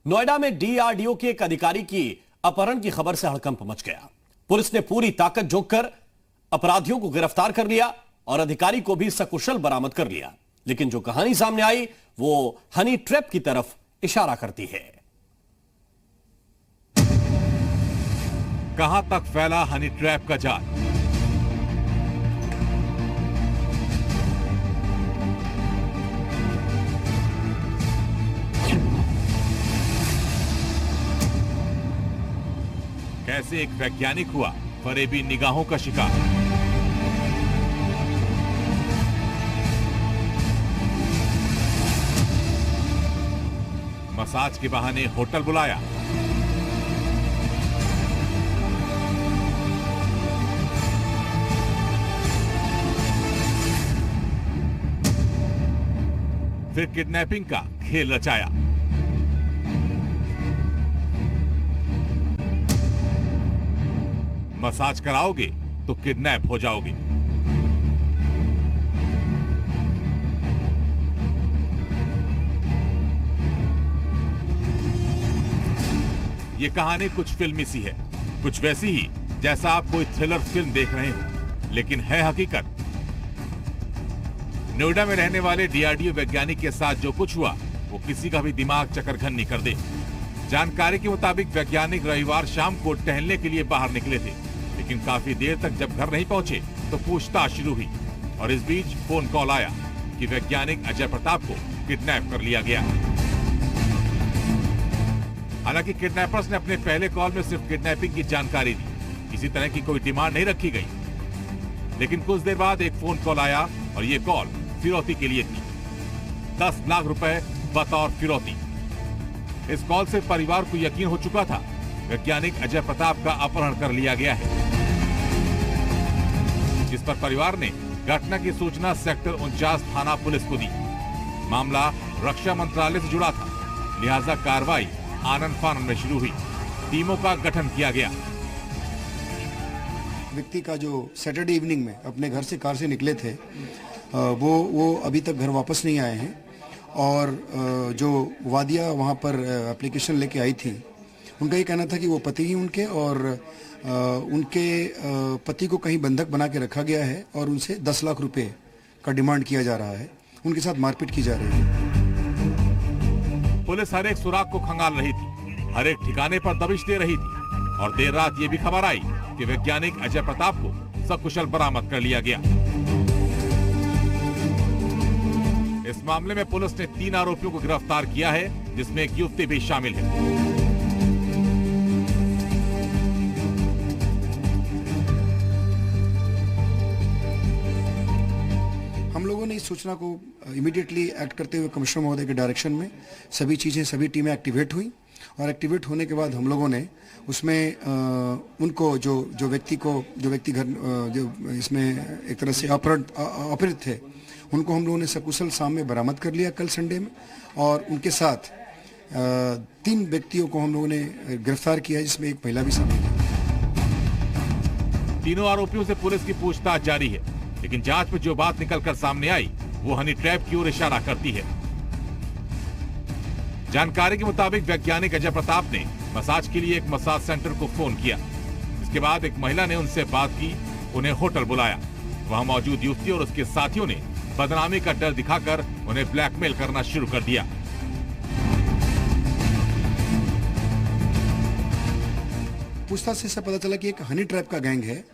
नोएडा में डीआरडीओ के एक अधिकारी की अपहरण की खबर से हड़कंप मच गया। पुलिस ने पूरी ताकत झोंक कर अपराधियों को गिरफ्तार कर लिया और अधिकारी को भी सकुशल बरामद कर लिया। लेकिन जो कहानी सामने आई वो हनी ट्रैप की तरफ इशारा करती है। कहां तक फैला हनी ट्रैप का जाल? कैसे एक वैज्ञानिक हुआ फरेबी निगाहों का शिकार? मसाज के बहाने होटल बुलाया, फिर किडनैपिंग का खेल रचाया। मसाज कराओगे तो किडनैप हो जाओगे। ये कहानी कुछ फिल्मी सी है, कुछ वैसी ही जैसा आप कोई थ्रिलर फिल्म देख रहे हो, लेकिन है हकीकत। नोएडा में रहने वाले डीआरडीओ वैज्ञानिक के साथ जो कुछ हुआ वो किसी का भी दिमाग चकरघन्नी कर दे। जानकारी के मुताबिक वैज्ञानिक रविवार शाम को टहलने के लिए बाहर निकले थे, लेकिन काफी देर तक जब घर नहीं पहुंचे तो पूछताछ शुरू हुई और इस बीच फोन कॉल आया कि वैज्ञानिक अजय प्रताप को किडनैप कर लिया गया। हालांकि किडनैपर्स ने अपने पहले कॉल में सिर्फ किडनैपिंग की जानकारी दी, किसी तरह की कोई डिमांड नहीं रखी गई। लेकिन कुछ देर बाद एक फोन कॉल आया और ये कॉल फिरौती के लिए थी। 10 लाख रुपए बतौर फिरौती। इस कॉल से परिवार को यकीन हो चुका था वैज्ञानिक अजय प्रताप का अपहरण कर लिया गया है, जिस पर परिवार ने घटना की सूचना सेक्टर 49 थाना पुलिस को दी। मामला रक्षा मंत्रालय से जुड़ा था, लिहाजा कार्रवाई आनन फानन में शुरू हुई। टीमों का गठन किया गया। व्यक्ति का जो सैटरडे इवनिंग में अपने घर से कार से निकले थे वो अभी तक घर वापस नहीं आए हैं और जो वादिया वहाँ पर एप्लीकेशन लेके आई थी उनका ये कहना था कि वो पति ही उनके और उनके पति को कहीं बंधक बना के रखा गया है और उनसे 10 लाख रुपए का डिमांड किया जा रहा है। उनके साथ मारपीट की जा रही है। पुलिस हर एक सुराग को खंगाल रही थी, हर एक ठिकाने पर दबिश दे रही थी और देर रात ये भी खबर आई कि वैज्ञानिक अजय प्रताप को सकुशल बरामद कर लिया गया। इस मामले में पुलिस ने 3 आरोपियों को गिरफ्तार किया है, जिसमें एक युवती भी शामिल है। हम लोगों ने इस सूचना को इमीडिएटली एक्ट करते हुए कमिश्नर महोदय के डायरेक्शन में सभी टीमें एक्टिवेट हुई और एक्टिवेट होने के बाद हम लोगों ने उसमें उनको जो व्यक्ति घर जो इसमें एक तरह से अपहृत थे उनको हम लोगों ने सकुशल शाम में बरामद कर लिया कल संडे में और उनके साथ 3 व्यक्तियों को हम लोगों ने गिरफ्तार किया, जिसमें एक महिला भी शामिल है। तीनों आरोपियों से पुलिस की पूछताछ जारी है, लेकिन जांच में जो बात निकलकर सामने आई वो हनी ट्रैप की ओर इशारा करती है। जानकारी के मुताबिक वैज्ञानिक अजय प्रताप ने मसाज के लिए एक मसाज सेंटर को फोन किया। इसके बाद एक महिला ने उनसे बात की, उन्हें होटल बुलाया। वहां मौजूद युवती और उसके साथियों ने बदनामी का डर दिखाकर उन्हें ब्लैकमेल करना शुरू कर दिया। पूछताछ से पता चला कि एक हनी ट्रैप का गैंग है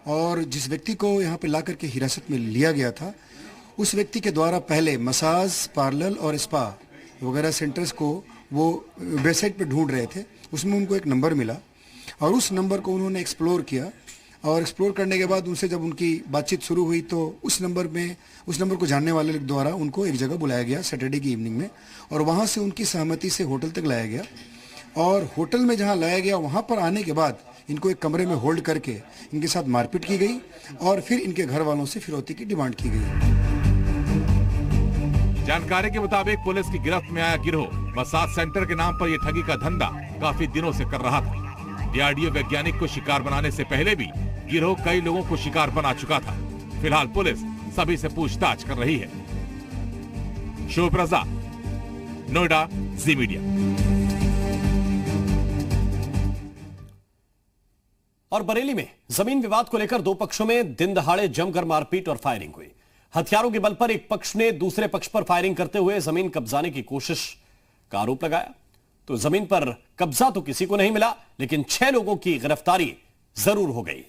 और जिस व्यक्ति को यहाँ पे ला करके हिरासत में लिया गया था उस व्यक्ति के द्वारा पहले मसाज पार्लर और स्पा वगैरह सेंटर्स को वो वेबसाइट पे ढूंढ रहे थे। उसमें उनको एक नंबर मिला और उस नंबर को उन्होंने एक्सप्लोर किया और एक्सप्लोर करने के बाद उनसे जब उनकी बातचीत शुरू हुई तो उस नंबर को जानने वाले द्वारा उनको एक जगह बुलाया गया सैटरडे की इवनिंग में और वहाँ से उनकी सहमति से होटल तक लाया गया और होटल में जहाँ लाया गया वहाँ पर आने के बाद इनको एक कमरे में होल्ड करके इनके साथ मारपीट की गई और फिर इनके घर वालों से फिरौती की डिमांड की गई। जानकारी के मुताबिक पुलिस की गिरफ्त में आया गिरोह मसाज सेंटर के नाम पर यह ठगी का धंधा काफी दिनों से कर रहा था। डीआरडीओ वैज्ञानिक को शिकार बनाने से पहले भी गिरोह कई लोगों को शिकार बना चुका था। फिलहाल पुलिस सभी से पूछताछ कर रही है। शोभ रजा, नोएडा, जी मीडिया। और बरेली में जमीन विवाद को लेकर दो पक्षों में दिन दहाड़े जमकर मारपीट और फायरिंग हुई। हथियारों के बल पर एक पक्ष ने दूसरे पक्ष पर फायरिंग करते हुए जमीन कब्जाने की कोशिश का आरोप लगाया। तो जमीन पर कब्जा तो किसी को नहीं मिला, लेकिन 6 लोगों की गिरफ्तारी जरूर हो गई।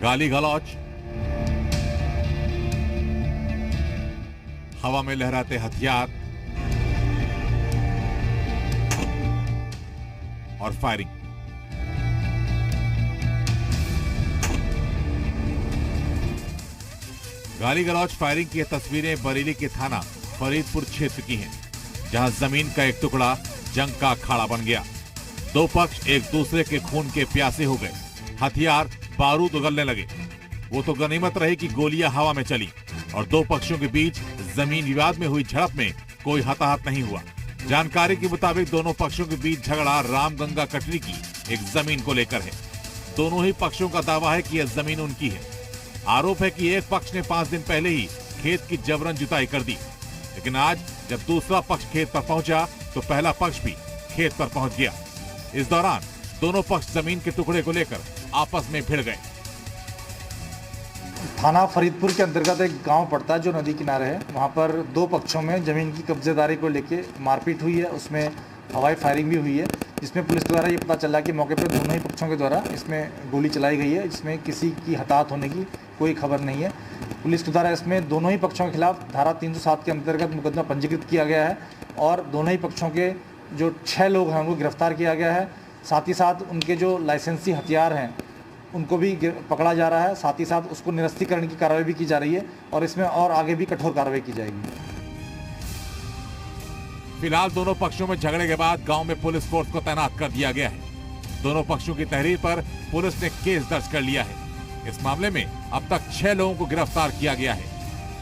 गाली गलौज, हवा में लहराते हथियार और फायरिंग। गाली गलौज फायरिंग की तस्वीरें बरेली के थाना फरीदपुर क्षेत्र की हैं, जहां जमीन का एक टुकड़ा जंग का अखाड़ा बन गया। दो पक्ष एक दूसरे के खून के प्यासे हो गए, हथियार बारूद उगलने लगे। वो तो गनीमत रही कि गोलियां हवा में चली और दो पक्षों के बीच जमीन विवाद में हुई झड़प में कोई हताहत नहीं हुआ। जानकारी के मुताबिक दोनों पक्षों के बीच झगड़ा रामगंगा कटरी की एक जमीन को लेकर है। दोनों ही पक्षों का दावा है कि यह जमीन उनकी है। आरोप है कि एक पक्ष ने 5 दिन पहले ही खेत की जबरन जुताई कर दी, लेकिन आज जब दूसरा पक्ष खेत पर पहुंचा तो पहला पक्ष भी खेत पर पहुंच गया। इस दौरान दोनों पक्ष जमीन के टुकड़े को लेकर आपस में भिड़ गए। थाना फरीदपुर के अंतर्गत एक गांव पड़ता है जो नदी किनारे है। वहां पर दो पक्षों में जमीन की कब्जेदारी को लेकर मारपीट हुई है, उसमें हवाई फायरिंग भी हुई है, जिसमें पुलिस द्वारा ये पता चला कि मौके पर दोनों ही पक्षों के द्वारा इसमें गोली चलाई गई है, जिसमें किसी की हताहत होने की कोई खबर नहीं है। पुलिस के द्वारा इसमें दोनों ही पक्षों के खिलाफ धारा 307 के अंतर्गत मुकदमा पंजीकृत किया गया है और दोनों ही पक्षों के जो 6 लोग हैं उनको गिरफ्तार किया गया है। साथ ही साथ उनके जो लाइसेंसी हथियार हैं उनको भी पकड़ा जा रहा है। साथ ही साथ उसको निरस्तीकरण की कार्रवाई भी की जा रही है और इसमें और आगे भी कठोर कार्रवाई की जाएगी। फिलहाल दोनों पक्षों में झगड़े के बाद गांव में पुलिस फोर्स को तैनात कर दिया गया है। दोनों पक्षों की तहरीर पर पुलिस ने केस दर्ज कर लिया है। इस मामले में अब तक 6 लोगों को गिरफ्तार किया गया है।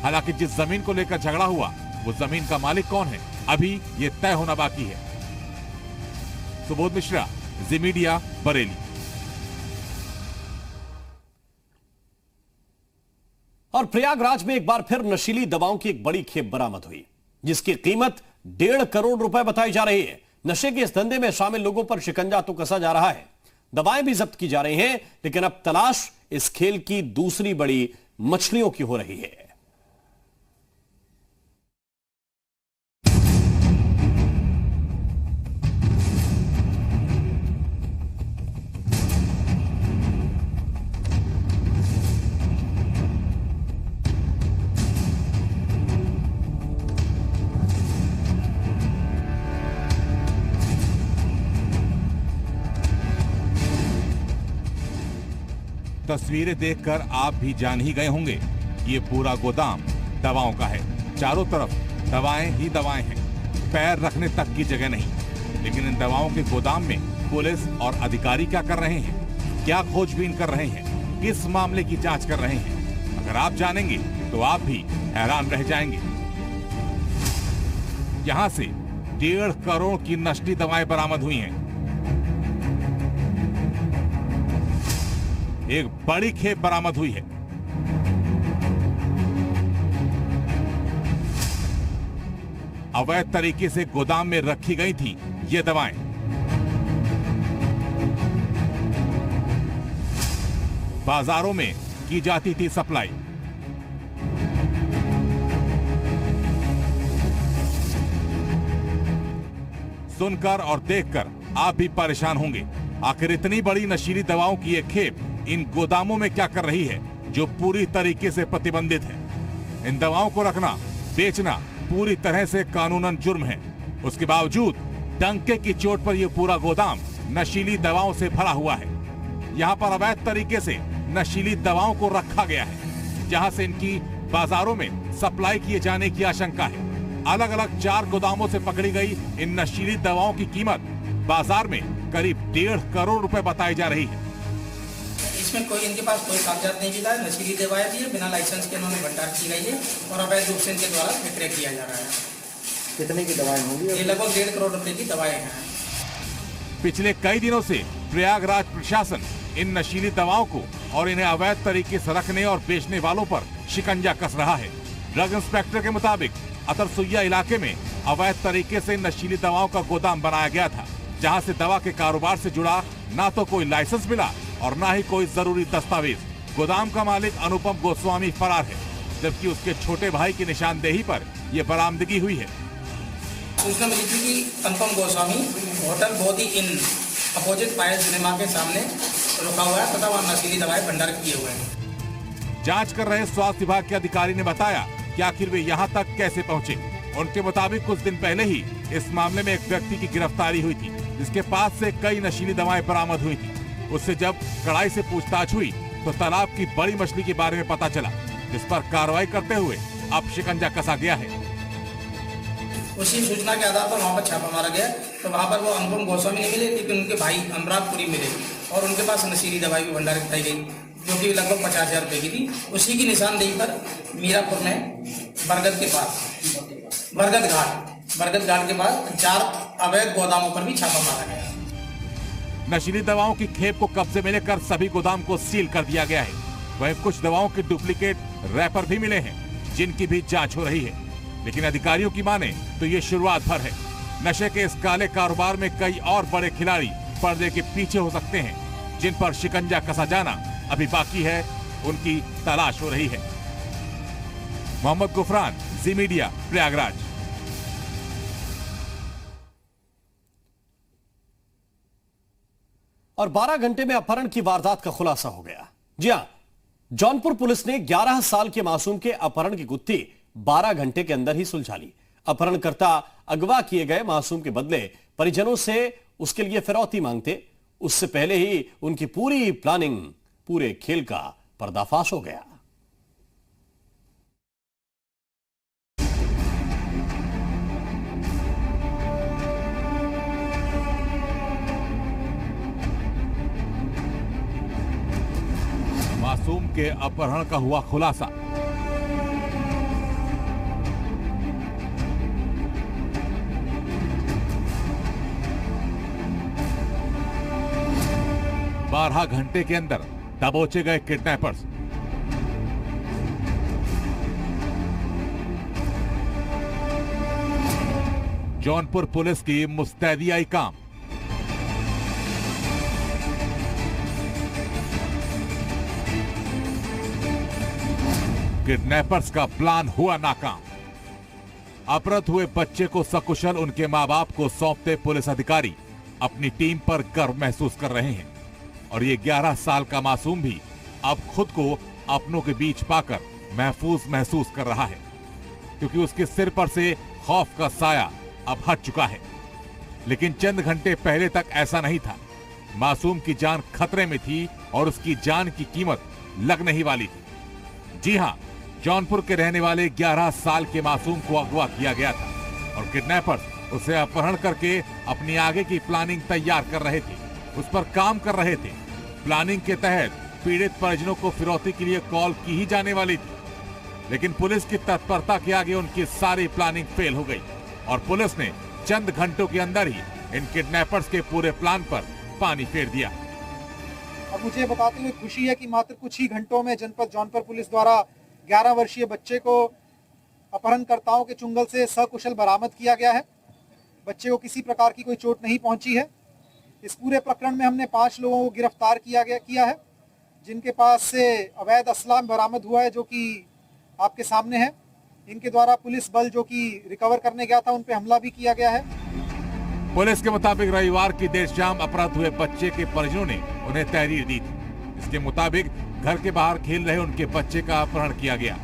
हालांकि जिस जमीन को लेकर झगड़ा हुआ वो जमीन का मालिक कौन है, अभी ये तय होना बाकी है। सुबोध मिश्रा, जी मीडिया, बरेली। और प्रयागराज में एक बार फिर नशीली दवाओं की एक बड़ी खेप बरामद हुई, जिसकी कीमत 1.5 करोड़ रुपए बताई जा रही है। नशे के इस धंधे में शामिल लोगों पर शिकंजा तो कसा जा रहा है, दवाएं भी जब्त की जा रही हैं, लेकिन अब तलाश इस खेल की दूसरी बड़ी मछलियों की हो रही है। तस्वीरें देखकर आप भी जान ही गए होंगे कि ये पूरा गोदाम दवाओं का है। चारों तरफ दवाएं ही दवाएं हैं, पैर रखने तक की जगह नहीं। लेकिन इन दवाओं के गोदाम में पुलिस और अधिकारी क्या कर रहे हैं, क्या खोजबीन कर रहे हैं, किस मामले की जांच कर रहे हैं, अगर आप जानेंगे तो आप भी हैरान रह जाएंगे। यहां से 1.5 करोड़ की नकली दवाएं बरामद हुई हैं। एक बड़ी खेप बरामद हुई है। अवैध तरीके से गोदाम में रखी गई थी ये दवाएं। बाजारों में की जाती थी सप्लाई। सुनकर और देखकर आप भी परेशान होंगे। आखिर इतनी बड़ी नशीली दवाओं की एक खेप इन गोदामों में क्या कर रही है, जो पूरी तरीके से प्रतिबंधित है। इन दवाओं को रखना, बेचना पूरी तरह से कानूनन जुर्म है। उसके बावजूद डंके की चोट पर यह पूरा गोदाम नशीली दवाओं से भरा हुआ है। यहाँ पर अवैध तरीके से नशीली दवाओं को रखा गया है, जहाँ से इनकी बाजारों में सप्लाई किए जाने की आशंका है। अलग अलग 4 गोदामों से पकड़ी गई इन नशीली दवाओं की कीमत बाजार में करीब 1.5 करोड़ रुपए बताई जा रही है। इसमें कोई इनके पास कोई कागजात नहीं मिला है, नशीली दवाएं दी है, बिना लाइसेंस के इन्होंने भंडार की गई है और अवैध रूप से इनके द्वारा विक्रय किया जा रहा है। कितने की दवाएं होंगी? ये लगभग 1.5 करोड़ रुपए की दवाएं हैं। पिछले कई दिनों से प्रयागराज प्रशासन इन नशीली दवाओं को और इन्हें अवैध तरीके से रखने और बेचने वालों पर शिकंजा कस रहा है। ड्रग इंस्पेक्टर के मुताबिक अतरसुइया इलाके में अवैध तरीके से नशीली दवाओं का गोदाम बनाया गया था, जहां से दवा के कारोबार से जुड़ा ना तो कोई लाइसेंस मिला और ना ही कोई जरूरी दस्तावेज। गोदाम का मालिक अनुपम गोस्वामी फरार है, जबकि उसके छोटे भाई की निशानदेही पर यह बरामदगी हुई है। सूचना मिली थी कि Anupam Goswami hotel Bodhi inn opposite Payal cinema के सामने रुका हुआ है तथा वहाँ नशीली दवाएं भंडार किए हुए हैं। जांच कर रहे स्वास्थ्य विभाग के अधिकारी ने बताया कि आखिर वे यहां तक कैसे पहुंचे। उनके मुताबिक कुछ दिन पहले ही इस मामले में एक व्यक्ति की गिरफ्तारी हुई थी, जिसके पास से कई नशीली दवाएं बरामद हुई थी। उससे जब कड़ाई से पूछताछ हुई तो तालाब की बड़ी मछली के बारे में पता चला, जिस पर कार्रवाई करते हुए अब शिकंजा कसा गया है। उसी सूचना के आधार पर वहाँ पर छापा मारा गया, तो वहाँ पर वो अनुपम गोस्वामी नहीं मिले, लेकिन उनके भाई अमरापुरी मिले और उनके पास नशीली दवाई भी भंडार बताई गई, जो कि लगभग 50,000 रुपए की थी। उसी की निशानदेही पर मीरापुर में बरगद के पास बरगद घाट के पास 4 अवैध गोदामों पर भी छापा मारा गया। नशीली दवाओं की खेप को कब्जे में लेकर सभी गोदाम को सील कर दिया गया है। वहीं कुछ दवाओं के डुप्लीकेट रैपर भी मिले हैं, जिनकी भी जांच हो रही है। लेकिन अधिकारियों की माने तो ये शुरुआत भर है। नशे के इस काले कारोबार में कई और बड़े खिलाड़ी पर्दे के पीछे हो सकते हैं, जिन पर शिकंजा कसा जाना अभी बाकी है, उनकी तलाश हो रही है। मोहम्मद गुफरान, जी मीडिया, प्रयागराज। और 12 घंटे में अपहरण की वारदात का खुलासा हो गया। जी हां, जौनपुर पुलिस ने 11 साल के मासूम के अपहरण की गुत्थी 12 घंटे के अंदर ही सुलझा ली। अपहरणकर्ता अगवा किए गए मासूम के बदले परिजनों से उसके लिए फिरौती मांगते, उससे पहले ही उनकी पूरी प्लानिंग, पूरे खेल का पर्दाफाश हो गया। मासूम के अपहरण का हुआ खुलासा। बारह घंटे के अंदर दबोचे गए किडनैपर्स। जौनपुर पुलिस की मुस्तैदी काम। किडनैपर्स का प्लान हुआ नाकाम। अपहृत हुए बच्चे को सकुशल उनके मां बाप को सौंपते पुलिस अधिकारी अपनी टीम पर गर्व महसूस कर रहे हैं। और ये 11 साल का मासूम भी अब खुद को अपनों के बीच पाकर महसूस कर रहा है, क्योंकि उसके सिर पर से खौफ का साया अब हट चुका है। लेकिन चंद घंटे पहले तक ऐसा नहीं था। मासूम की जान खतरे में थी और उसकी जान की कीमत लगने ही वाली थी। जी हां, जौनपुर के रहने वाले 11 साल के मासूम को अगवा किया गया था और किडनैपर्स उसे अपहरण करके अपनी आगे की प्लानिंग तैयार कर रहे थे, उस पर काम कर रहे थे। प्लानिंग के तहत पीड़ित परिजनों को फिरौती के लिए कॉल की ही जाने वाली थी, लेकिन पुलिस की तत्परता के आगे उनकी सारी प्लानिंग फेल हो गई और पुलिस ने चंद घंटों के अंदर ही इन किडनैपर्स के पूरे प्लान पर पानी फेर दिया। अब मुझे बताते हुए खुशी है कि मात्र कुछ ही घंटों में जनपद जौनपुर पुलिस द्वारा 11 वर्षीय बच्चे को अपहरणकर्ताओं के चुंगल से सकुशल बरामद किया गया है। बच्चे को किसी प्रकार की कोई चोट नहीं पहुंची है। इस पूरे प्रकरण में हमने 5 लोगों को गिरफ्तार किया है, जिनके पास से अवैध असला बरामद हुआ है, जो कि आपके सामने है। इनके द्वारा पुलिस बल जो कि रिकवर करने गया था, उन पे हमला भी किया गया है। पुलिस के मुताबिक रविवार की देर शाम अपहृत हुए बच्चे के परिजनों ने उन्हें तहरीर दी थी। इसके मुताबिक घर के बाहर खेल रहे उनके बच्चे का अपहरण किया गया।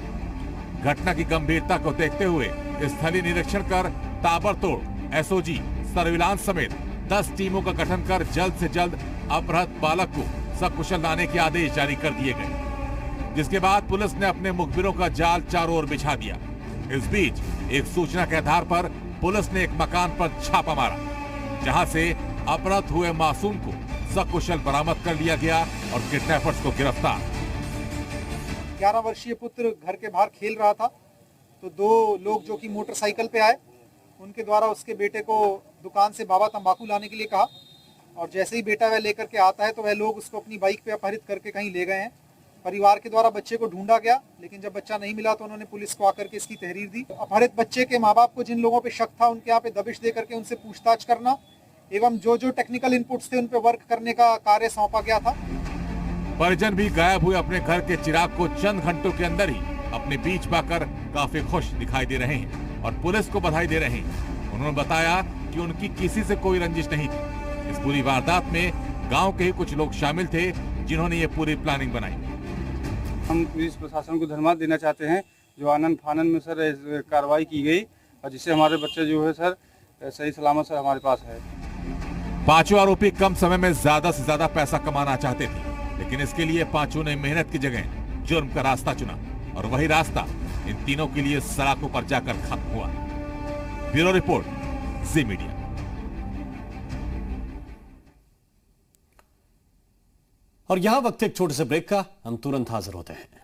घटना की गंभीरता को देखते हुए स्थलीय निरीक्षण कर ताबड़तोड़ एसओजी, सर्विलांस समेत 10 टीमों का गठन कर जल्द से जल्द अपहृत बालक को सकुशल लाने के आदेश जारी कर दिए गए, जिसके बाद पुलिस ने अपने मुखबिरों का जाल चारों ओर बिछा दिया। इस बीच एक सूचना के आधार पर पुलिस ने एक मकान पर छापा मारा, जहां से अपहृत हुए मासूम को सकुशल बरामद कर लिया गया और किडनैपर्स को गिरफ्तार। 11 वर्षीय पुत्र घर के बाहर खेल रहा था, तो 2 लोग जो कि मोटरसाइकिल पे आए, उनके द्वारा उसके बेटे को दुकान से बाबा तंबाकू लाने के लिए कहा, और जैसे ही बेटा वह लेकर के आता है तो वह लोग उसको अपनी बाइक पे अपहरित करके कहीं ले गए हैं। परिवार के द्वारा बच्चे को ढूंढा गया, लेकिन जब बच्चा नहीं मिला तो उन्होंने पुलिस को आकर के इसकी तहरीर दी। अपहरित बच्चे के माँ बाप को जिन लोगों पे शक था उनके यहाँ पे दबिश दे करके उनसे पूछताछ करना एवं जो जो टेक्निकल इनपुट्स थे उन पे वर्क करने का कार्य सौंपा गया था। परिजन भी गायब हुए अपने घर के चिराग को चंद घंटों के अंदर ही अपने बीच पाकर काफी खुश दिखाई दे रहे हैं और पुलिस को बधाई दे रहे हैं। उन्होंने बताया कि उनकी किसी से कोई रंजिश नहीं थी। इस पूरी वारदात में गांव के ही कुछ लोग शामिल थे जिन्होंने ये पूरी प्लानिंग बनाई। हम पुलिस प्रशासन को धन्यवाद देना चाहते हैं जो आनंद फानन में सर कार्रवाई की गई और जिससे हमारे बच्चे जो है सर सही सलामत सर हमारे पास है। पांचों आरोपी कम समय में ज्यादा से ज्यादा पैसा कमाना चाहते थे, लेकिन इसके लिए पांचों ने मेहनत की जगह जुर्म का रास्ता चुना और वही रास्ता इन तीनों के लिए सड़कों पर जाकर खत्म हुआ। ब्यूरो रिपोर्ट, जी मीडिया। और यहां वक्त एक छोटे से ब्रेक का, हम तुरंत हाजिर होते हैं।